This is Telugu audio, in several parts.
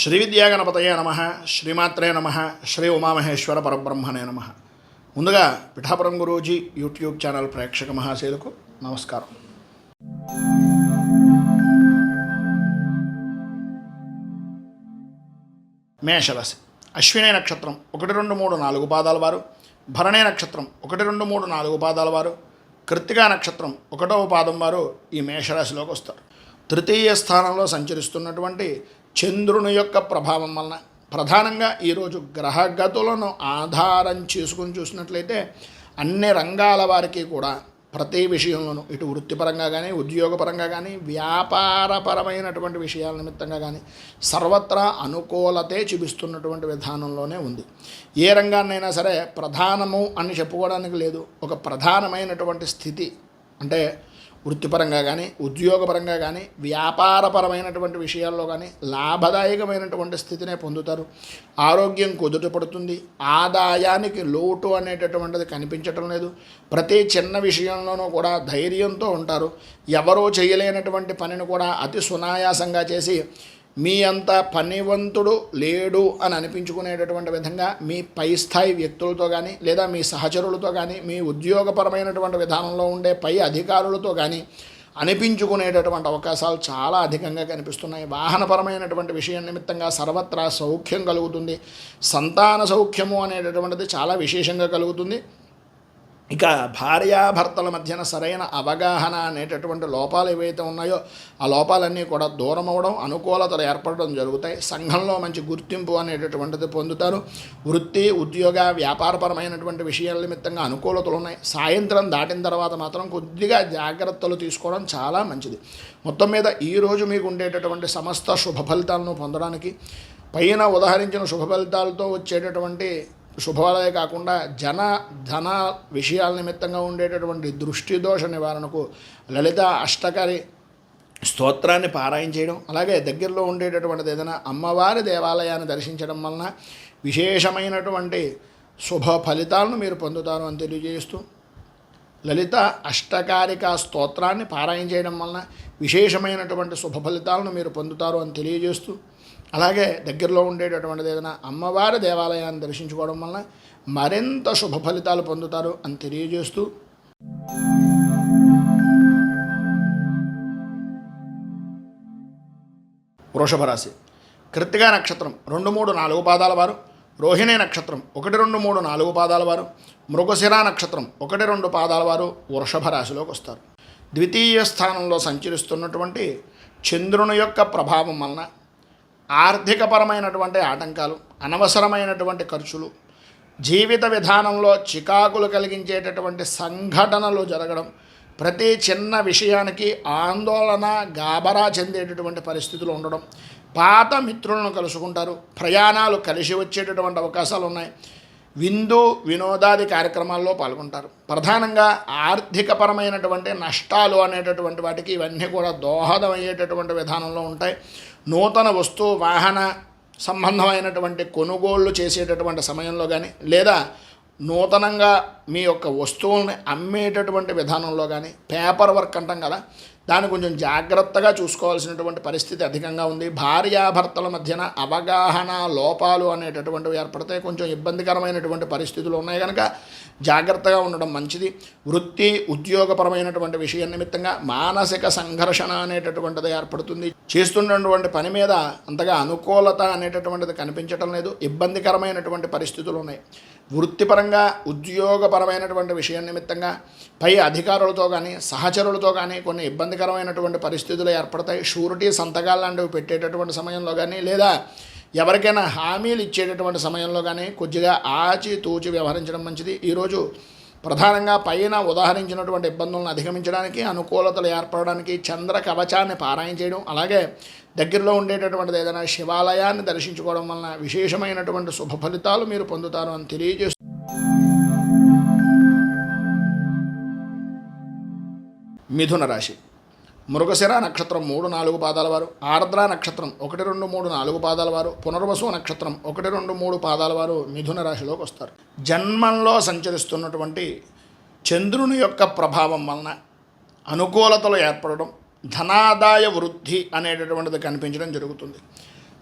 శ్రీ విద్యాగణపతయే నమ, శ్రీమాత్రే నమ, శ్రీ ఉమామహేశ్వర పరబ్రహ్మణే నమ. ముందుగా పిఠాపురం గురూజీ యూట్యూబ్ ఛానల్ ప్రేక్షక మహాశయులకు నమస్కారం. మేషరాశి. అశ్విని నక్షత్రం 1, 2, 3, 4 పాదాల వారు, భరణి నక్షత్రం 1, 2, 3, 4 పాదాల వారు, కృత్తికా నక్షత్రం 1వ పాదం వారు ఈ మేషరాశిలోకి వస్తారు. తృతీయ స్థానంలో సంచరిస్తున్నటువంటి చంద్రుని యొక్క ప్రభావం వలన ప్రధానంగా ఈరోజు గ్రహగతులను ఆధారం చేసుకుని చూసినట్లయితే అన్ని రంగాల వారికి కూడా ప్రతి విషయంలోనూ ఇటు వృత్తిపరంగా కానీ, ఉద్యోగపరంగా కానీ, వ్యాపారపరమైనటువంటి విషయాల నిమిత్తంగా కానీ సర్వత్రా అనుకూలతే చూపిస్తున్నటువంటి విధానంలోనే ఉంది. ఏ రంగాన్నైనా సరే ప్రధానము అని చెప్పుకోవడానికి లేదు. ఒక ప్రధానమైనటువంటి స్థితి అంటే వృత్తిపరంగా కానీ, ఉద్యోగపరంగా కానీ, వ్యాపారపరమైనటువంటి విషయాల్లో కానీ లాభదాయకమైనటువంటి స్థితినే పొందుతారు. ఆరోగ్యం కుదుట పడుతుంది. ఆదాయానికి లోటు అనేటటువంటిది కనిపించటం లేదు. ప్రతి చిన్న విషయంలోనూ కూడా ధైర్యంతో ఉంటారు. ఎవరో చేయలేనటువంటి పనిని కూడా అతి సునాయాసంగా చేసి మీ అంత పనివంతుడు లేడు అని అనిపించుకునేటటువంటి విధంగా మీ పై స్థాయి వ్యక్తులతో కానీ, లేదా మీ సహచరులతో కానీ, మీ ఉద్యోగపరమైనటువంటి విధానంలో ఉండే పై అధికారులతో కానీ అనిపించుకునేటటువంటి అవకాశాలు చాలా అధికంగా కనిపిస్తున్నాయి. వాహనపరమైనటువంటి విషయం నిమిత్తంగా సర్వత్రా సౌఖ్యం కలుగుతుంది. సంతాన సౌఖ్యము అనేటటువంటిది చాలా విశేషంగా కలుగుతుంది. ఇక భార్యాభర్తల మధ్యన సరైన అవగాహన అనేటటువంటి లోపాలు ఏవైతే ఉన్నాయో ఆ లోపాలన్నీ కూడా దూరం అవ్వడం, అనుకూలతలు ఏర్పడడం జరుగుతాయి. సంఘంలో మంచి గుర్తింపు అనేటటువంటిది పొందుతారు. వృత్తి, ఉద్యోగ, వ్యాపారపరమైనటువంటి విషయాల నిమిత్తంగా అనుకూలతలు ఉన్నాయి. సాయంత్రం దాటిన తర్వాత మాత్రం కొద్దిగా జాగ్రత్తలు తీసుకోవడం చాలా మంచిది. మొత్తం మీద ఈరోజు మీకు ఉండేటటువంటి సమస్త శుభ ఫలితాలను పొందడానికి పైన ఉదహరించిన శుభ ఫలితాలతో వచ్చేటటువంటి శుభాలే కాకుండా ధన విషయాల నిమిత్తంగా ఉండేటటువంటి దృష్టి దోష నివారణకు లలిత అష్టకరి స్తోత్రాన్ని పారాయణ చేయడం, అలాగే దగ్గరలో ఉండేటటువంటిది ఏదైనా అమ్మవారి దేవాలయాన్ని దర్శించడం వలన విశేషమైనటువంటి శుభ ఫలితాలను మీరు పొందుతారు అని తెలియజేస్తూ, లలిత అష్టకారిక స్తోత్రాన్ని పారాయణ చేయడం వలన విశేషమైనటువంటి శుభ ఫలితాలను మీరు పొందుతారు అని తెలియజేస్తూ, అలాగే దగ్గరలో ఉండేటటువంటిది ఏదైనా అమ్మవారి దేవాలయాన్ని దర్శించుకోవడం వలన మరింత శుభ ఫలితాలు పొందుతారు అని తెలియజేస్తూ, వృషభ రాశి. కృత్తికా నక్షత్రం 2, 3, 4 పాదాల వారు, రోహిణి నక్షత్రం 1, 2, 3, 4 పాదాల వారు, మృగశిర నక్షత్రం 1, 2 పాదాల వారు వృషభ రాశిలోకి వస్తారు. ద్వితీయ స్థానంలో సంచరిస్తున్నటువంటి చంద్రుని యొక్క ప్రభావం వలన ఆర్థికపరమైనటువంటి ఆటంకాలు, అనవసరమైనటువంటి ఖర్చులు, జీవిత విధానంలో చికాకులు కలిగించేటటువంటి సంఘటనలు జరగడం, ప్రతి చిన్న విషయానికి ఆందోళన గాబరా చెందేటటువంటి పరిస్థితులు ఉండడం, పాత మిత్రులను కలుసుకుంటారు, ప్రయాణాలు కలిసి వచ్చేటటువంటి అవకాశాలు ఉన్నాయి, విందు వినోదాది కార్యక్రమాల్లో పాల్గొంటారు. ప్రధానంగా ఆర్థికపరమైనటువంటి నష్టాలు అనేటటువంటి వాటికి ఇవన్నీ కూడా దోహదమయ్యేటటువంటి విధానంలో ఉంటాయి. నూతన వస్తువు వాహన సంబంధమైనటువంటి కొనుగోళ్లు చేసేటటువంటి సమయంలో కానీ, లేదా నూతనంగా మీ యొక్క వస్తువుల్ని అమ్మేటటువంటి విధానంలో కానీ, పేపర్ వర్క్ అంటాం కదా, దాన్ని కొంచెం జాగ్రత్తగా చూసుకోవాల్సినటువంటి పరిస్థితి అధికంగా ఉంది. భార్యాభర్తల మధ్యన అవగాహన లోపాలు అనేటటువంటివి ఏర్పడితే కొంచెం ఇబ్బందికరమైనటువంటి పరిస్థితులు ఉన్నాయి కనుక జాగ్రత్తగా ఉండడం మంచిది. వృత్తి, ఉద్యోగపరమైనటువంటి విషయం నిమిత్తంగా మానసిక సంఘర్షణ అనేటటువంటిది ఏర్పడుతుంది. చేస్తున్నటువంటి పని మీద అంతగా అనుకూలత అనేటటువంటిది కనిపించడం లేదు. ఇబ్బందికరమైనటువంటి పరిస్థితులు ఉన్నాయి. వృత్తిపరంగా, ఉద్యోగపరమైనటువంటి విషయం నిమిత్తంగా పై అధికారులతో కానీ, సహచరులతో కానీ కొన్ని ఇబ్బందికరమైనటువంటి పరిస్థితులు ఏర్పడతాయి. షూరిటీ సంతకాలు లాంటివి పెట్టేటటువంటి సమయంలో కానీ, లేదా ఎవరికైనా హామీలు ఇచ్చేటటువంటి సమయంలో కానీ కొద్దిగా ఆచితూచి వ్యవహరించడం మంచిది. ఈరోజు ప్రధానంగా పైన ఉదాహరించినటువంటి ఇబ్బందులను అధిగమించడానికి, అనుకూలతలు ఏర్పడడానికి చంద్ర కవచాన్ని పారాయణ చేయడం, అలాగే దగ్గరలో ఉండేటటువంటిది ఏదైనా శివాలయాన్ని దర్శించుకోవడం వలన విశేషమైనటువంటి శుభ ఫలితాలు మీరు పొందుతారు అని తెలియజేస్తూ, మిథున రాశి. మృగశిర నక్షత్రం 3, 4 పాదాల వారు, ఆర్ద్ర నక్షత్రం 1, 2, 3, 4 పాదాల వారు, పునర్వసు నక్షత్రం 1, 2, 3 పాదాల వారు మిథున రాశిలోకి వస్తారు. జన్మంలో సంచరిస్తున్నటువంటి చంద్రుని యొక్క ప్రభావం వలన అనుకూలతలు ఏర్పడడం, ధనాదాయ వృద్ధి అనేటటువంటిది కనిపించడం జరుగుతుంది.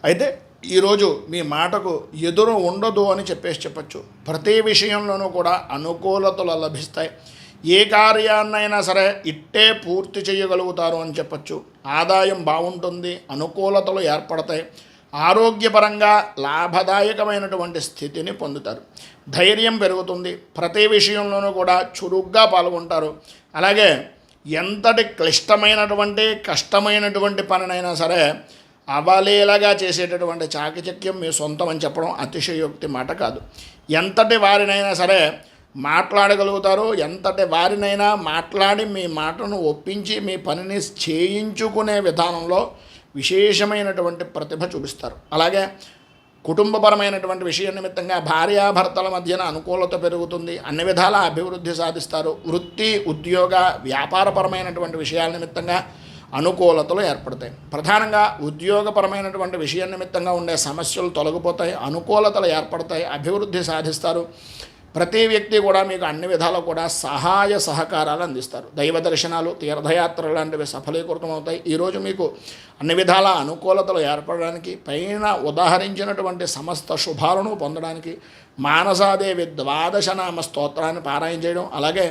అయితే ఈరోజు మీ మాటకు ఎదురు ఉండదు అని చెప్పచ్చు. ప్రతి విషయంలోనూ కూడా అనుకూలతలు లభిస్తాయి. ఏ కార్యాన్నైనా సరే ఇట్టే పూర్తి చేయగలుగుతారు అని చెప్పచ్చు. ఆదాయం బాగుంటుంది, అనుకూలతలు ఏర్పడతాయి. ఆరోగ్యపరంగా లాభదాయకమైనటువంటి స్థితిని పొందుతారు. ధైర్యం పెరుగుతుంది. ప్రతి విషయంలోనూ కూడా చురుగ్గా పాల్గొంటారు. అలాగే ఎంతటి క్లిష్టమైనటువంటి కష్టమైనటువంటి పనినైనా సరే అవలీలగా చేసేటటువంటి చాకచక్యం మీ సొంతం అని చెప్పడం అతిశయోక్తి మాట కాదు. ఎంతటి వారినైనా సరే మాట్లాడగలుగుతారు. ఎంతటి వారినైనా మాట్లాడి మీ మాటను ఒప్పించి మీ పనిని చేయించుకునే విధానంలో విశేషమైనటువంటి ప్రతిభ చూపిస్తారు. అలాగే కుటుంబపరమైనటువంటి విషయం నిమిత్తంగా భార్యాభర్తల మధ్యన అనుకూలత పెరుగుతుంది. అన్ని విధాల అభివృద్ధి సాధిస్తారు. వృత్తి, ఉద్యోగ, వ్యాపారపరమైనటువంటి విషయాల నిమిత్తంగా అనుకూలతలు ఏర్పడతాయి. ప్రధానంగా ఉద్యోగపరమైనటువంటి విషయం నిమిత్తంగా ఉండే సమస్యలు తొలగిపోతాయి. అనుకూలతలు ఏర్పడతాయి. అభివృద్ధి సాధిస్తారు. ప్రతి వ్యక్తి కూడా మీకు అన్ని విధాలు కూడా సహాయ సహకారాలు అందిస్తారు. దైవ దర్శనాలు, తీర్థయాత్రలు లాంటివి సఫలీకృతమవుతాయి. ఈరోజు మీకు అన్ని విధాల అనుకూలతలు ఏర్పడడానికి, పైన ఉదాహరించినటువంటి సమస్త శుభాలను పొందడానికి మానసాదేవి 12 నామ స్తోత్రాన్ని పారాయణ చేయడం, అలాగే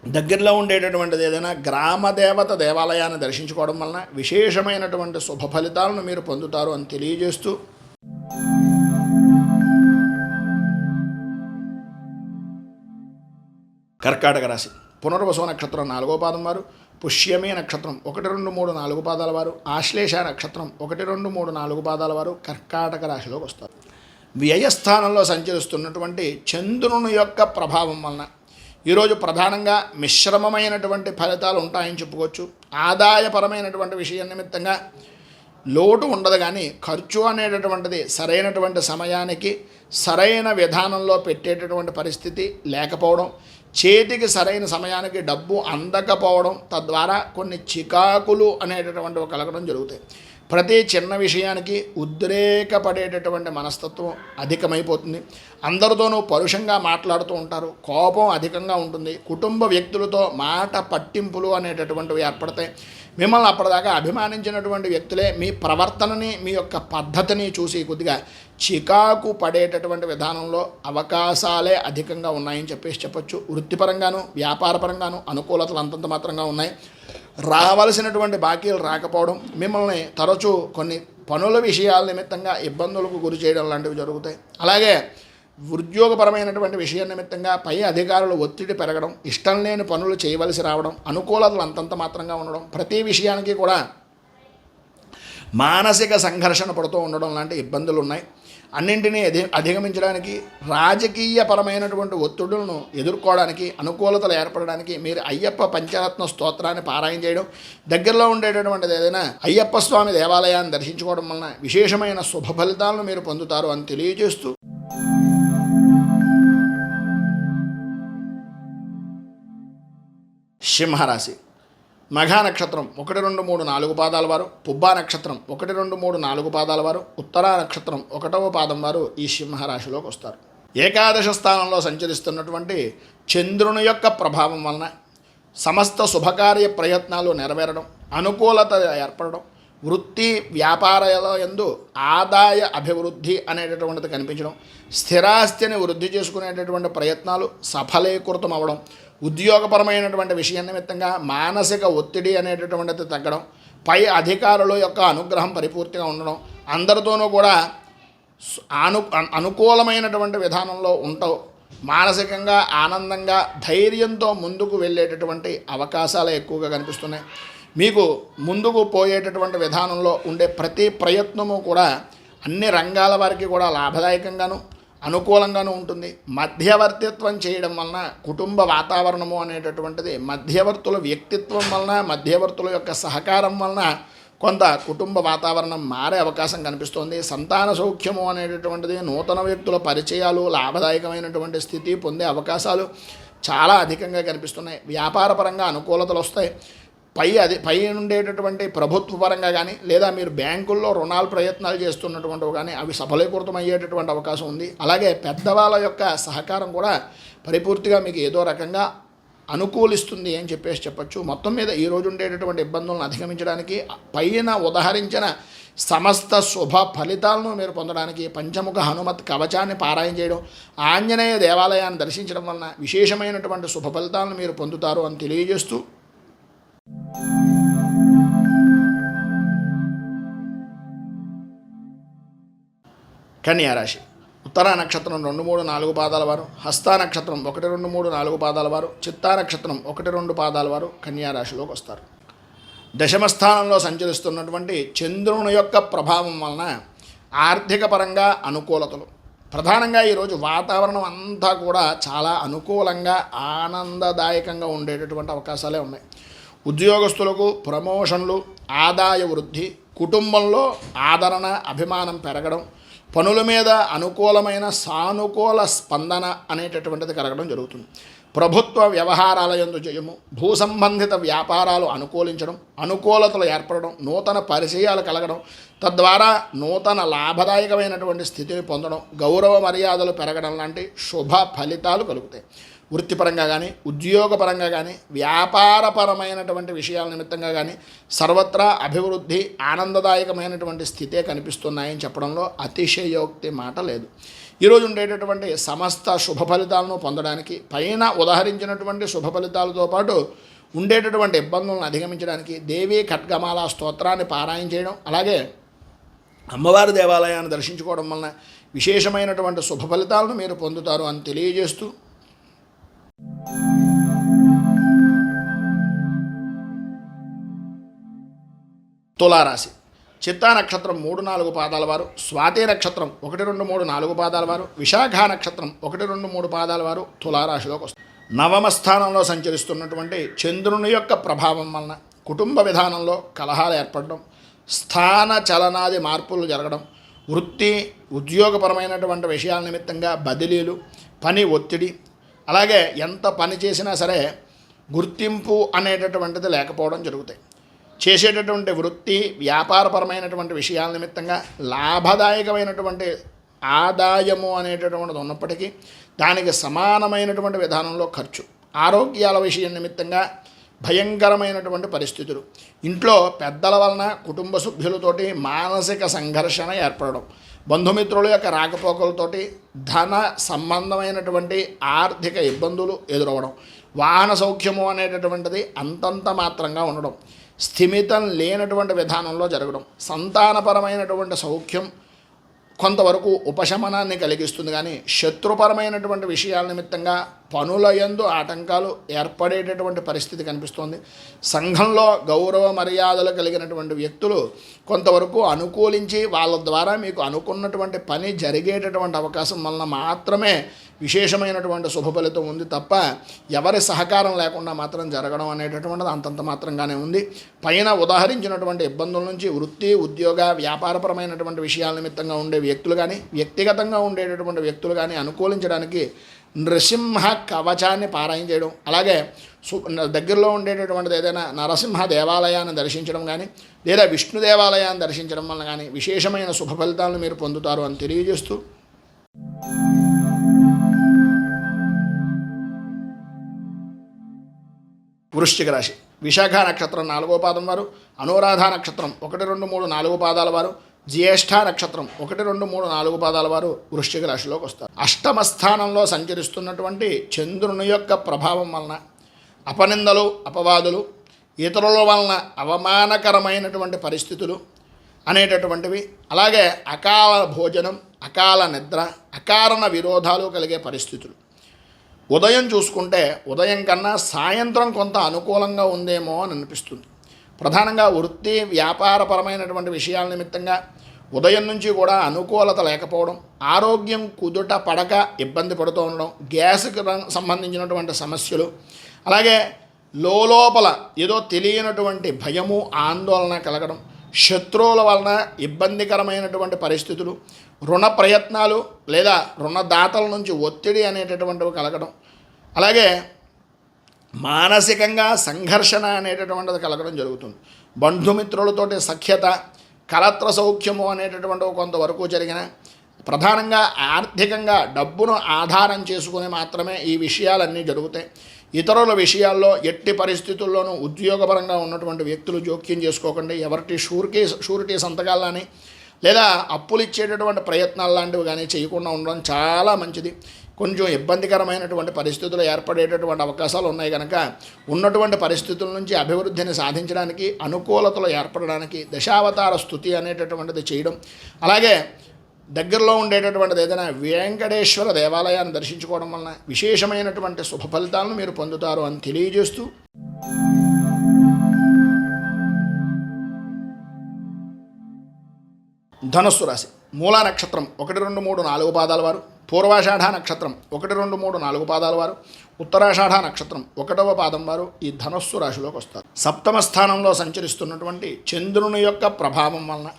దగ్గరలో ఉండేటటువంటిది ఏదైనా గ్రామదేవత దేవాలయాన్ని దర్శించుకోవడం వలన విశేషమైనటువంటి శుభ ఫలితాలను మీరు పొందుతారు అని తెలియజేస్తూ, కర్కాటక రాశి పునర్వసు నక్షత్రం 4వ పాదం వారు, పుష్యమి నక్షత్రం 1, 2, 3, 4 పాదాల వారు, ఆశ్లేష నక్షత్రం 1, 2, 3, 4 పాదాల వారు కర్కాటక రాశిలోకి వస్తారు. వ్యయస్థానంలో సంచరిస్తున్నటువంటి చంద్రుని యొక్క ప్రభావం వలన ఈరోజు ప్రధానంగా మిశ్రమమైనటువంటి ఫలితాలు ఉంటాయని చెప్పుకోవచ్చు. ఆదాయపరమైనటువంటి విషయం నిమిత్తంగా లోటు ఉండదు, కానీ ఖర్చు అనేటటువంటిది సరైనటువంటి సమయానికి సరైన విధానంలో పెట్టేటటువంటి పరిస్థితి లేకపోవడం, చేతికి సరైన సమయానికి డబ్బు అందకపోవడం, తద్వారా కొన్ని చికాకులు అనేటటువంటివి కలగడం జరుగుతాయి. ప్రతి చిన్న విషయానికి ఉద్రేకపడేటటువంటి మనస్తత్వం అధికమైపోతుంది. అందరితోనూ పరుషంగా మాట్లాడుతూ ఉంటారు. కోపం అధికంగా ఉంటుంది. కుటుంబ వ్యక్తులతో మాట పట్టింపులు అనేటటువంటివి ఏర్పడతాయి. మిమ్మల్ని అప్పటిదాకా అభిమానించినటువంటి వ్యక్తులే మీ ప్రవర్తనని, మీ యొక్క పద్ధతిని చూసి కొద్దిగా చికాకు పడేటటువంటి విధానంలో అవకాశాలే అధికంగా ఉన్నాయని చెప్పచ్చు. వృత్తిపరంగాను వ్యాపారపరంగాను అనుకూలతలు అంతంత మాత్రంగా ఉన్నాయి. రావలసినటువంటి బాకీలు రాకపోవడం, మిమ్మల్ని తరచూ కొన్ని పనుల విషయాల నిమిత్తంగా ఇబ్బందులకు గురి చేయడం లాంటివి జరుగుతాయి. అలాగే ఉద్యోగపరమైనటువంటి విషయం నిమిత్తంగా పై అధికారులు ఒత్తిడి పెరగడం, ఇష్టం లేని పనులు చేయవలసి రావడం, అనుకూలతలు అంతంత మాత్రంగా ఉండడం, ప్రతి విషయానికి కూడా మానసిక సంఘర్షణ పడుతూ ఉండడం లాంటి ఇబ్బందులు ఉన్నాయి. అన్నింటినీ అధిగమించడానికి, రాజకీయపరమైనటువంటి ఒత్తిడులను ఎదుర్కోవడానికి, అనుకూలతలు ఏర్పడడానికి మీరు అయ్యప్ప పంచరత్న స్తోత్రాన్ని పారాయణ చేయడం, దగ్గరలో ఉండేటటువంటిది ఏదైనా అయ్యప్ప స్వామి దేవాలయాన్ని దర్శించుకోవడం వలన విశేషమైన శుభ ఫలితాలను మీరు పొందుతారు అని తెలియజేస్తూ, సింహరాశి మఘా నక్షత్రం 1, 2, 3, 4 పాదాల వారు, పుబ్బా నక్షత్రం 1, 2, 3, 4 పాదాల వారు, ఉత్తరా నక్షత్రం 1వ పాదం వారు ఈ సింహరాశిలోకి వస్తారు. ఏకాదశ స్థానంలో సంచరిస్తున్నటువంటి చంద్రుని యొక్క ప్రభావం వలన సమస్త శుభకార్య ప్రయత్నాలు నెరవేరడం, అనుకూలత ఏర్పడడం, వృత్తి వ్యాపారాల యందు ఆదాయ అభివృద్ధి అనేటటువంటిది కనిపించడం, స్థిరాస్తిని వృద్ధి చేసుకునేటటువంటి ప్రయత్నాలు సఫలీకృతం అవ్వడం, ఉద్యోగపరమైనటువంటి విషయం నిమిత్తంగా మానసిక ఒత్తిడి అనేటటువంటిది తగ్గడం, పై అధికారుల యొక్క అనుగ్రహం పరిపూర్తిగా ఉండడం, అందరితోనూ కూడా అనుకూలమైనటువంటి విధానంలో ఉంటావు, మానసికంగా ఆనందంగా ధైర్యంతో ముందుకు వెళ్ళేటటువంటి అవకాశాలు ఎక్కువగా కనిపిస్తున్నాయి. మీకు ముందుకు పోయేటటువంటి విధానంలో ఉండే ప్రతి ప్రయత్నము కూడా అన్ని రంగాల వారికి కూడా లాభదాయకంగాను అనుకూలంగానూ ఉంటుంది. మధ్యవర్తిత్వం చేయడం వలన కుటుంబ వాతావరణము అనేటటువంటిది మధ్యవర్తుల వ్యక్తిత్వం వలన, మధ్యవర్తుల యొక్క సహకారం వలన కొంత కుటుంబ వాతావరణం మారే అవకాశం కనిపిస్తోంది. సంతాన సౌఖ్యము అనేటటువంటిది, నూతన వ్యక్తుల పరిచయాలు, లాభదాయకమైనటువంటి స్థితి పొందే అవకాశాలు చాలా అధికంగా కనిపిస్తున్నాయి. వ్యాపారపరంగా అనుకూలతలు వస్తాయి. పై ఉండేటటువంటి ప్రభుత్వ పరంగా కానీ, లేదా మీరు బ్యాంకుల్లో రుణాలు ప్రయత్నాలు చేస్తున్నటువంటివి కానీ అవి సఫలీకృతం అయ్యేటటువంటి అవకాశం ఉంది. అలాగే పెద్దవాళ్ళ యొక్క సహకారం కూడా పరిపూర్తిగా మీకు ఏదో రకంగా అనుకూలిస్తుంది అని చెప్పచ్చు. మొత్తం మీద ఈరోజు ఉండేటటువంటి ఇబ్బందులను అధిగమించడానికి పైన ఉదహరించిన సమస్త శుభ ఫలితాలను మీరు పొందడానికి పంచముఖ హనుమత్ కవచాన్ని పారాయణ చేయడం, ఆంజనేయ దేవాలయాన్ని దర్శించడం వలన విశేషమైనటువంటి శుభ ఫలితాలను మీరు పొందుతారు అని తెలియజేస్తూ, కన్యారాశి ఉత్తరా నక్షత్రం 2, 3, 4 పాదాల వారు, హస్తా నక్షత్రం 1, 2, 3, 4 పాదాల వారు, చిత్తా నక్షత్రం 1, 2 పాదాల వారు కన్యారాశిలోకి వస్తారు. దశమస్థానంలో సంచరిస్తున్నటువంటి చంద్రుని యొక్క ప్రభావం వలన ఆర్థిక పరంగా అనుకూలతలు. ప్రధానంగా ఈరోజు వాతావరణం అంతా కూడా చాలా అనుకూలంగా ఆనందదాయకంగా ఉండేటటువంటి అవకాశాలే ఉన్నాయి. ఉద్యోగస్తులకు ప్రమోషన్లు, ఆదాయ వృద్ధి, కుటుంబంలో ఆదరణ, అభిమానం పెరగడం, పనుల మీద అనుకూలమైన సానుకూల స్పందన అనేటటువంటిది కలగడం జరుగుతుంది. ప్రభుత్వ వ్యవహారాల యందు జయము, భూ సంబంధిత వ్యాపారాలు అనుకూలించడం, అనుకూలతలు ఏర్పడడం, నూతన పరిచయాలు కలగడం, తద్వారా నూతన లాభదాయకమైనటువంటి స్థితిని పొందడం, గౌరవ మర్యాదలు పెరగడం లాంటి శుభ ఫలితాలు కలుగుతాయి. వృత్తిపరంగా కానీ, ఉద్యోగపరంగా కానీ, వ్యాపారపరమైనటువంటి విషయాల నిమిత్తంగా కానీ సర్వత్రా అభివృద్ధి, ఆనందదాయకమైనటువంటి స్థితే కనిపిస్తున్నాయని చెప్పడంలో అతిశయోక్తి మాట లేదు. ఈరోజు ఉండేటటువంటి సమస్త శుభ ఫలితాలను పొందడానికి, పైన ఉదహరించినటువంటి శుభ ఫలితాలతో పాటు ఉండేటటువంటి ఇబ్బందులను అధిగమించడానికి దేవీ ఖడ్గమాల స్తోత్రాన్ని పారాయణ చేయడం, అలాగే అమ్మవారి దేవాలయాన్ని దర్శించుకోవడం వలన విశేషమైనటువంటి శుభ ఫలితాలను మీరు పొందుతారు అని తెలియజేస్తూ, తులారాశి చిత్తా నక్షత్రం 3, 4 పాదాల వారు, స్వాతి నక్షత్రం 1, 2, 3, 4 పాదాల వారు, విశాఖ నక్షత్రం 1, 2, 3 పాదాల వారు తులారాశిలోకి వస్తారు. నవమ స్థానంలో సంచరిస్తున్నటువంటి చంద్రుని యొక్క ప్రభావం వలన కుటుంబ విధానంలో కలహాలు ఏర్పడడం, స్థాన చలనాది మార్పులు జరగడం, వృత్తి ఉద్యోగపరమైనటువంటి విషయాల నిమిత్తంగా బదిలీలు, పని ఒత్తిడి, అలాగే ఎంత పని చేసినా సరే గుర్తింపు అనేటటువంటిది లేకపోవడం జరుగుతాయి. చేసేటటువంటి వృత్తి వ్యాపారపరమైనటువంటి విషయాల నిమిత్తంగా లాభదాయకమైనటువంటి ఆదాయము అనేటటువంటిది ఉన్నప్పటికీ దానికి సమానమైనటువంటి విధానంలో ఖర్చు, ఆరోగ్యాల విషయం నిమిత్తంగా భయంకరమైనటువంటి పరిస్థితులు, ఇంట్లో పెద్దల వలన కుటుంబ సభ్యులతోటి మానసిక సంఘర్షణ ఏర్పడడం, బంధుమిత్రుల యొక్క రాకపోకలతోటి ధన సంబంధమైనటువంటి ఆర్థిక ఇబ్బందులు ఎదురవడం, వాహన సౌఖ్యము అనేటటువంటిది అంతంత మాత్రంగా ఉండడం, స్థిమితం లేనటువంటి విధానంలో జరగడం, సంతానపరమైనటువంటి సౌఖ్యం కొంతవరకు ఉపశమనాన్ని కలిగిస్తుంది. కానీ శత్రుపరమైనటువంటి విషయాల నిమిత్తంగా పనుల యందు ఆటంకాలు ఏర్పడేటటువంటి పరిస్థితి కనిపిస్తోంది. సంఘంలో గౌరవ మర్యాదలు కలిగినటువంటి వ్యక్తులు కొంతవరకు అనుకూలించి వాళ్ళ ద్వారా మీకు అనుకున్నటువంటి పని జరిగేటటువంటి అవకాశం వలన మాత్రమే విశేషమైనటువంటి శుభ ఫలితం ఉంది తప్ప ఎవరి సహకారం లేకుండా మాత్రం జరగడం అనేటటువంటిది అంతంత మాత్రంగానే ఉంది. పైన ఉదాహరించినటువంటి ఇబ్బందుల నుంచి వృత్తి ఉద్యోగ వ్యాపారపరమైనటువంటి విషయాల నిమిత్తంగా ఉండే వ్యక్తులు కానీ, వ్యక్తిగతంగా ఉండేటటువంటి వ్యక్తులు కానీ అనుకూలించడానికి నృసింహ కవచాన్ని పారాయణ చేయడం, అలాగే దగ్గరలో ఉండేటటువంటిది ఏదైనా నరసింహ దేవాలయాన్ని దర్శించడం కానీ లేదా విష్ణు దేవాలయాన్ని దర్శించడం వల్ల కానీ విశేషమైన శుభ ఫలితాలను మీరు పొందుతారు అని తెలియజేస్తూ, వృశ్చిక రాశి విశాఖ నక్షత్రం 4వ పాదం వారు, అనురాధ నక్షత్రం 1, 2, 3, 4 పాదాల వారు, జ్యేష్ఠ నక్షత్రం 1, 2, 3, 4 పాదాల వారు వృశ్చిక రాశిలోకి వస్తారు. అష్టమ స్థానంలో సంచరిస్తున్నటువంటి చంద్రుని యొక్క ప్రభావం వలన అపనిందలు, అపవాదులు, ఇతరుల వలన అవమానకరమైనటువంటి పరిస్థితులు అనేటటువంటివి, అలాగే అకాల భోజనం, అకాల నిద్ర, అకారణ విరోధాలు కలిగే పరిస్థితులు. ఉదయం చూసుకుంటే ఉదయం కన్నా సాయంత్రం కొంత అనుకూలంగా ఉందేమో అని అనిపిస్తుంది. ప్రధానంగా వృత్తి వ్యాపారపరమైనటువంటి విషయాల నిమిత్తంగా ఉదయం నుంచి కూడా అనుకూలత లేకపోవడం, ఆరోగ్యం కుదుట పడక ఇబ్బంది పడుతూ ఉండడం, గ్యాస్కి సంబంధించినటువంటి సమస్యలు, అలాగే లోపల ఏదో తెలియనటువంటి భయము ఆందోళన కలగడం, శత్రువుల వలన ఇబ్బందికరమైనటువంటి పరిస్థితులు, రుణ ప్రయత్నాలు లేదా రుణదాతల నుంచి ఒత్తిడి అనేటటువంటివి కలగడం, అలాగే మానసికంగా సంఘర్షణ అనేటటువంటిది కలగడం జరుగుతుంది. బంధుమిత్రులతోటి సఖ్యత, కలత్ర సౌఖ్యము అనేటటువంటివి కొంతవరకు జరిగిన ప్రధానంగా ఆర్థికంగా డబ్బును ఆధారం చేసుకుని మాత్రమే ఈ విషయాలన్నీ జరుగుతాయి. ఇతరుల విషయాల్లో ఎట్టి పరిస్థితుల్లోనూ ఉద్యోగపరంగా ఉన్నటువంటి వ్యక్తులు జోక్యం చేసుకోకండి. ఎవరికి షూరిటీ సంతకాలని లేదా అప్పులు ఇచ్చేటటువంటి ప్రయత్నాలు లాంటివి కానీ చేయకుండా ఉండడం చాలా మంచిది. కొంచెం ఇబ్బందికరమైనటువంటి పరిస్థితులు ఏర్పడేటటువంటి అవకాశాలు ఉన్నాయి కనుక ఉన్నటువంటి పరిస్థితుల నుంచి అభివృద్ధిని సాధించడానికి, అనుకూలతలు ఏర్పడడానికి దశావతార స్తుతి అనేటటువంటిది చేయడం, అలాగే దగ్గరలో ఉండేటటువంటిది ఏదైనా వెంకటేశ్వర దేవాలయాన్ని దర్శించుకోవడం వలన విశేషమైనటువంటి శుభ ఫలితాలను మీరు పొందుతారు అని తెలియజేస్తూ, ధనుస్సు రాశి మూలా నక్షత్రం 1, 2, 3, 4 పాదాల వారు, పూర్వాషాఢ నక్షత్రం 1, 2, 3, 4 పాదాల వారు, ఉత్తరాషాఢ నక్షత్రం 1వ పాదం వారు ఈ ధనుస్సు రాశిలోకి వస్తారు. సప్తమ స్థానంలో సంచరిస్తున్నటువంటి చంద్రుని యొక్క ప్రభావం వలన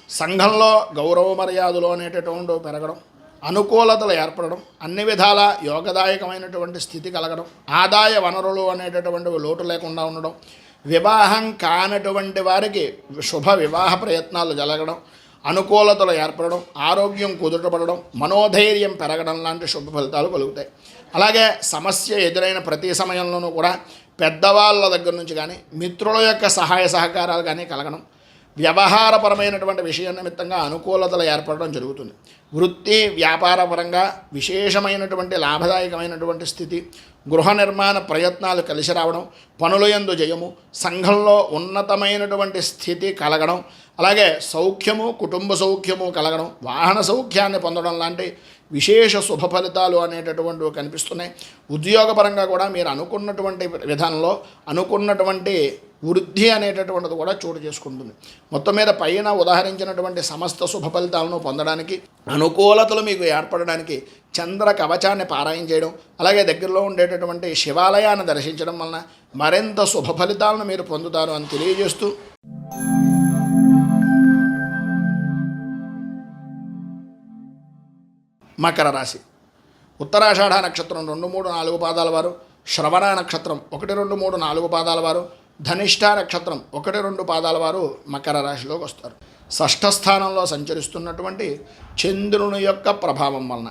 సంఘంలో గౌరవ మర్యాదలు అనేటటువంటి పెరగడం, అనుకూలతలు ఏర్పడడం, అన్ని విధాల యోగదాయకమైనటువంటి స్థితి కలగడం, ఆదాయ వనరులు అనేటటువంటివి లోటు లేకుండా ఉండడం, వివాహం కానటువంటి వారికి శుభ వివాహ ప్రయత్నాలు జరగడం, అనుకూలతలు ఏర్పడడం, ఆరోగ్యం కుదుటపడడం, మనోధైర్యం పెరగడం లాంటి శుభ ఫలితాలు కలుగుతాయి. అలాగే సమస్య ఎదురైన ప్రతి సమయంలోనూ కూడా పెద్దవాళ్ళ దగ్గర నుంచి కానీ మిత్రుల యొక్క సహాయ సహకారాలు కానీ కలగడం, వ్యవహారపరమైనటువంటి విషయం నిమిత్తంగా అనుకూలతలు ఏర్పడడం జరుగుతుంది. వృత్తి వ్యాపారపరంగా విశేషమైనటువంటి లాభదాయకమైనటువంటి స్థితి, గృహ నిర్మాణ ప్రయత్నాలు కలిసి రావడం, పనులయందు జయము, సంఘంలో ఉన్నతమైనటువంటి స్థితి కలగడం, అలాగే సౌఖ్యము, కుటుంబ సౌఖ్యము కలగడం, వాహన సౌఖ్యాన్ని పొందడం లాంటి విశేష శుభ ఫలితాలు అనేటటువంటివి కనిపిస్తున్నాయి. ఉద్యోగపరంగా కూడా మీరు అనుకున్నటువంటి విధానంలో అనుకున్నటువంటి వృద్ధి అనేటటువంటిది కూడా చోటు చేసుకుంటుంది. మొత్తం మీద పైన ఉదాహరించినటువంటి సమస్త శుభ ఫలితాలను పొందడానికి, అనుకూలతలు మీకు ఏర్పడడానికి చంద్ర కవచాన్ని పారాయణ చేయడం, అలాగే దగ్గరలో ఉండేటటువంటి శివాలయాన్ని దర్శించడం వలన మరింత శుభ ఫలితాలను మీరు పొందుతారు అని తెలియజేస్తూ, మకర రాశి ఉత్తరాషాఢ నక్షత్రం 2, 3, 4 పాదాల వారు, శ్రవణ నక్షత్రం 1, 2, 3, 4 పాదాల వారు, ధనిష్ఠ నక్షత్రం 1, 2 పాదాల వారు మకర రాశిలోకి వస్తారు. షష్ఠ స్థానంలో సంచరిస్తున్నటువంటి చంద్రుని యొక్క ప్రభావం వలన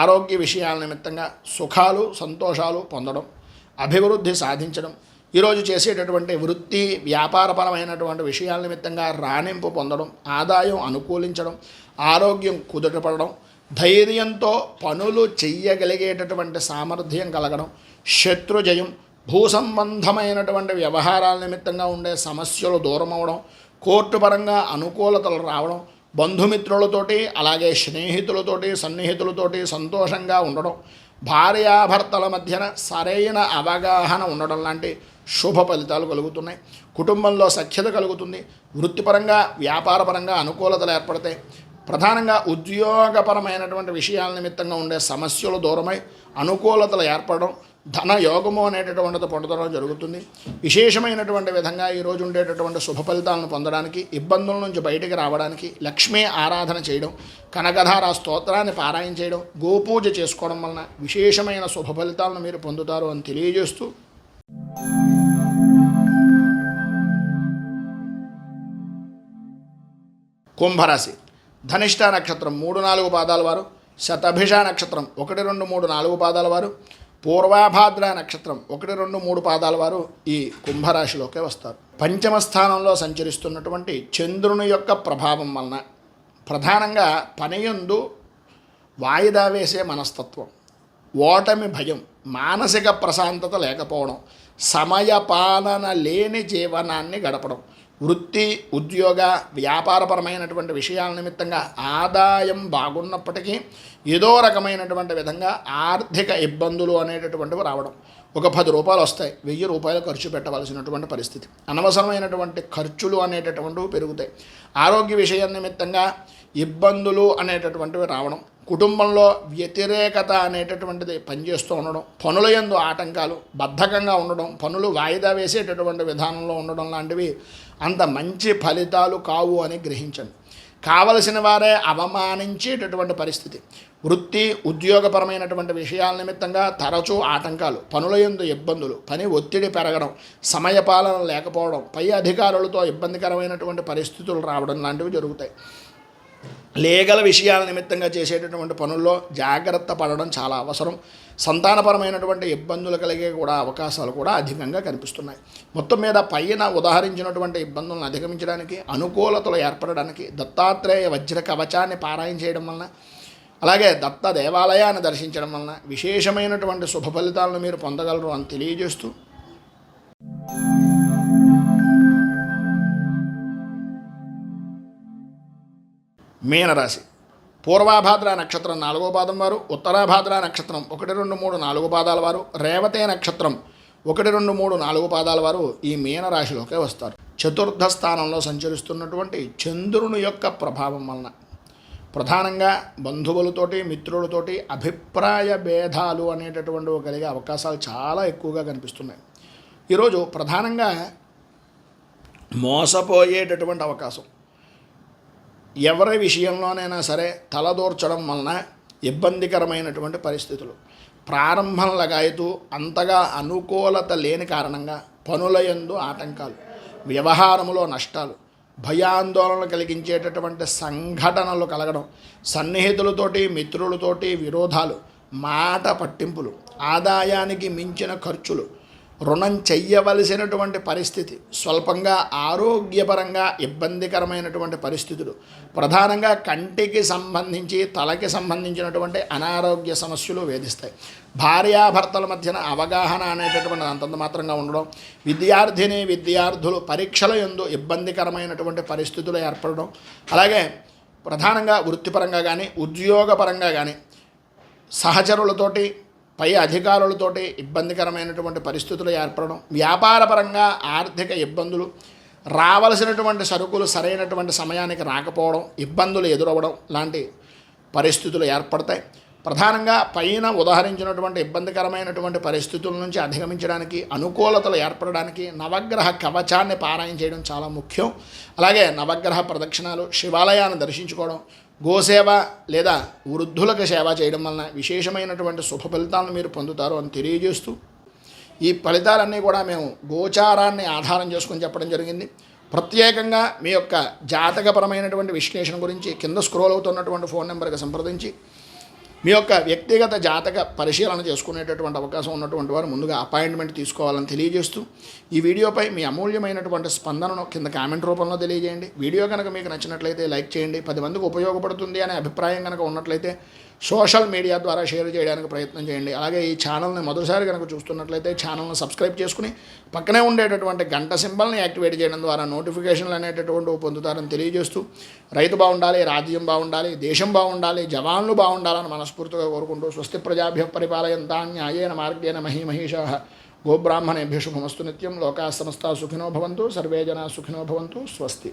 ఆరోగ్య విషయాల నిమిత్తంగా సుఖాలు సంతోషాలు పొందడం, అభివృద్ధి సాధించడం, ఈరోజు చేసేటటువంటి వృత్తి వ్యాపారపరమైనటువంటి విషయాల నిమిత్తంగా రాణింపు పొందడం, ఆదాయం అనుకూలించడం, ఆరోగ్యం కుదుటపడడం, ధైర్యంతో పనులు చెయ్యగలిగేటటువంటి సామర్థ్యం కలగడం, శత్రుజయం, భూ సంబంధమైనటువంటి వ్యవహారాల నిమిత్తంగా ఉండే సమస్యలు దూరం అవడం, కోర్టు పరంగా అనుకూలతలు రావడం, బంధుమిత్రులతోటి అలాగే స్నేహితులతోటి సన్నిహితులతోటి సంతోషంగా ఉండడం, భార్యాభర్తల మధ్యన సరైన అవగాహన ఉండడం లాంటి శుభ ఫలితాలు కలుగుతున్నాయి. కుటుంబంలో సఖ్యత కలుగుతుంది. వృత్తిపరంగా వ్యాపారపరంగా అనుకూలతలు ఏర్పడతాయి. ప్రధానంగా ఉద్యోగపరమైనటువంటి విషయాల నిమిత్తంగా ఉండే సమస్యలు దూరమై అనుకూలతలు ఏర్పడడం, ధన యోగము అనేటటువంటిది పొందడం జరుగుతుంది. విశేషమైనటువంటి విధంగా ఈరోజు ఉండేటటువంటి శుభ ఫలితాలను పొందడానికి, ఇబ్బందుల నుంచి బయటికి రావడానికి లక్ష్మీ ఆరాధన చేయడం, కనకధార స్తోత్రాన్ని పారాయణ చేయడం, గోపూజ చేసుకోవడం వలన విశేషమైన శుభ ఫలితాలను మీరు పొందుతారు అని తెలియజేస్తూ, కుంభరాశి ధనిష్ఠ నక్షత్రం 3, 4 పాదాల వారు, శతభిష నక్షత్రం 1, 2, 3, 4 పాదాల వారు, పూర్వాభాద్ర నక్షత్రం 1, 2, 3 పాదాల వారు ఈ కుంభరాశిలోకి వస్తారు. పంచమ స్థానంలో సంచరిస్తున్నటువంటి చంద్రుని యొక్క ప్రభావం వలన ప్రధానంగా పనియందు వాయిదా వేసే మనస్తత్వం, ఓటమి భయం, మానసిక ప్రశాంతత లేకపోవడం, సమయపాలన లేని జీవనాన్ని గడపడం, వృత్తి ఉద్యోగ వ్యాపారపరమైనటువంటి విషయాల నిమిత్తంగా ఆదాయం బాగున్నప్పటికీ ఏదో రకమైనటువంటి విధంగా ఆర్థిక ఇబ్బందులు అనేటటువంటివి రావడం, ఒక 10 రూపాయలు వస్తాయి, 1000 రూపాయలు ఖర్చు పెట్టవలసినటువంటి పరిస్థితి, అనవసరమైనటువంటి ఖర్చులు అనేటటువంటివి పెరుగుతాయి, ఆరోగ్య విషయం నిమిత్తంగా ఇబ్బందులు అనేటటువంటివి రావడం, కుటుంబంలో వ్యతిరేకత అనేటటువంటిది పనిచేస్తూ ఉండడం, పనుల యందు ఆటంకాలు, బద్ధకంగా ఉండడం, పనులు వాయిదా వేసేటటువంటి విధానంలో ఉండడం లాంటివి అంత మంచి ఫలితాలు కావు అని గ్రహించండి. కావలసిన వారే అవమానించేటటువంటి పరిస్థితి, వృత్తి ఉద్యోగపరమైనటువంటి విషయాల నిమిత్తంగా తరచూ ఆటంకాలు, పనుల యందు ఇబ్బందులు, పని ఒత్తిడి పెరగడం, సమయపాలన లేకపోవడం, పై అధికారులతో ఇబ్బందికరమైనటువంటి పరిస్థితులు రావడం లాంటివి జరుగుతాయి. లీగల్ విషయాల నిమిత్తంగా చేసేటటువంటి పనుల్లో జాగ్రత్త పడడం చాలా అవసరం. సంతానపరమైనటువంటి ఇబ్బందులు కలిగే కూడా అవకాశాలు కూడా అధికంగా కనిపిస్తున్నాయి. మొత్తం మీద పైన ఉదాహరించినటువంటి ఇబ్బందులను అధిగమించడానికి, అనుకూలతలు ఏర్పడడానికి దత్తాత్రేయ వజ్ర కవచాన్ని పారాయణ చేయడం వలన, అలాగే దత్త దేవాలయాన్ని దర్శించడం వలన విశేషమైనటువంటి శుభ ఫలితాలను మీరు పొందగలరు అని తెలియజేస్తూ, మీనరాశి పూర్వాభాద్ర నక్షత్రం 4వ పాదం వారు, ఉత్తరాభాద్ర నక్షత్రం 1, 2, 3, 4 పాదాల వారు, రేవతే నక్షత్రం 1, 2, 3, 4 పాదాల వారు ఈ మీనరాశిలోకే వస్తారు. చతుర్థ స్థానంలో సంచరిస్తున్నటువంటి చంద్రుని యొక్క ప్రభావం వలన ప్రధానంగా బంధువులతోటి, మిత్రులతోటి అభిప్రాయ భేదాలు అనేటటువంటివి కలిగే అవకాశాలు చాలా ఎక్కువగా కనిపిస్తున్నాయి. ఈరోజు ప్రధానంగా మోసపోయేటటువంటి అవకాశం, ఎవరి విషయంలోనైనా సరే తలదూర్చడం వలన ఇబ్బందికరమైనటువంటి పరిస్థితులు, ప్రారంభం లగాయతూ అంతగా అనుకూలత లేని కారణంగా పనుల యందు ఆటంకాలు, వ్యవహారములో నష్టాలు, భయాందోళన కలిగించేటటువంటి సంఘటనలు కలగడం, సన్నిహితులతోటి మిత్రులతోటి విరోధాలు, మాట పట్టింపులు, ఆదాయానికి మించిన ఖర్చులు, రుణం చెయ్యవలసినటువంటి పరిస్థితి, స్వల్పంగా ఆరోగ్యపరంగా ఇబ్బందికరమైనటువంటి పరిస్థితులు, ప్రధానంగా కంటికి సంబంధించి తలకి సంబంధించినటువంటి అనారోగ్య సమస్యలు వేధిస్తాయి. భార్యాభర్తల మధ్యన అవగాహన అనేటటువంటి అంతంత మాత్రంగా ఉండడం, విద్యార్థులు పరీక్షల యందు ఇబ్బందికరమైనటువంటి పరిస్థితులు ఏర్పడడం, అలాగే ప్రధానంగా వృత్తిపరంగా కానీ ఉద్యోగపరంగా కానీ సహచరులతోటి పై అధికారులతోటి ఇబ్బందికరమైనటువంటి పరిస్థితులు ఏర్పడడం, వ్యాపారపరంగా ఆర్థిక ఇబ్బందులు, రావలసినటువంటి సరుకులు సరైనటువంటి సమయానికి రాకపోవడం, ఇబ్బందులు ఎదురవ్వడం లాంటి పరిస్థితులు ఏర్పడతాయి. ప్రధానంగా పైన ఉదాహరించినటువంటి ఇబ్బందికరమైనటువంటి పరిస్థితుల నుంచి అధిగమించడానికి, అనుకూలతలు ఏర్పడడానికి నవగ్రహ కవచాన్ని పారాయణ చేయడం చాలా ముఖ్యం. అలాగే నవగ్రహ ప్రదక్షిణాలు, శివాలయాన్ని దర్శించుకోవడం, గోసేవ లేదా వృద్ధులకు సేవ చేయడం వలన విశేషమైనటువంటి శుభ ఫలితాలను మీరు పొందుతారు అని తెలియజేస్తూ, ఈ ఫలితాలన్నీ కూడా మేము గోచారాన్ని ఆధారం చేసుకొని చెప్పడం జరిగింది. ప్రత్యేకంగా మీ యొక్క జాతకపరమైనటువంటి విశ్లేషణ గురించి కింద స్క్రోల్ అవుతున్నటువంటి ఫోన్ నెంబర్కి సంప్రదించి మీ యొక్క వ్యక్తిగత జాతక పరిశీలన చేసుకునేటటువంటి అవకాశం ఉన్నటువంటి వారు ముందుగా అపాయింట్మెంట్ తీసుకోవాలని తెలియజేస్తూ, ఈ వీడియోపై మీ అమూల్యమైనటువంటి స్పందనను కింద కామెంట్ రూపంలో తెలియజేయండి. వీడియో కనుక మీకు నచ్చినట్లయితే లైక్ చేయండి. 10 మందికి ఉపయోగపడుతుంది అనే అభిప్రాయం కనుక ఉన్నట్లయితే సోషల్ మీడియా ద్వారా షేర్ చేయడానికి ప్రయత్నం చేయండి. అలాగే ఈ ఛానల్ని మొదటిసారి కనుక చూస్తున్నట్లయితే ఛానల్ని సబ్స్క్రైబ్ చేసుకుని పక్కనే ఉండేటటువంటి గంట సింబల్ని యాక్టివేట్ చేయడం ద్వారా నోటిఫికేషన్లు అనేటటువంటివి పొందుతారని తెలియజేస్తూ, రైతు బాగుండాలి, రాజ్యం బాగుండాలి, దేశం బాగుండాలి, జవాన్లు బాగుండాలని మనస్ఫూర్తిగా కోరుకుంటూ, స్వస్తి ప్రజాభ్య పరిపాలయంతా న్యాయేన మార్గేణ మహీమహీషాః గోబ్రాహ్మణేభ్యో శుభమస్తు నిత్యం. లోకాः సమస్తాः సుఖినో భవంతు, సర్వే జనాः సుఖినో భవంతు. స్వస్తి.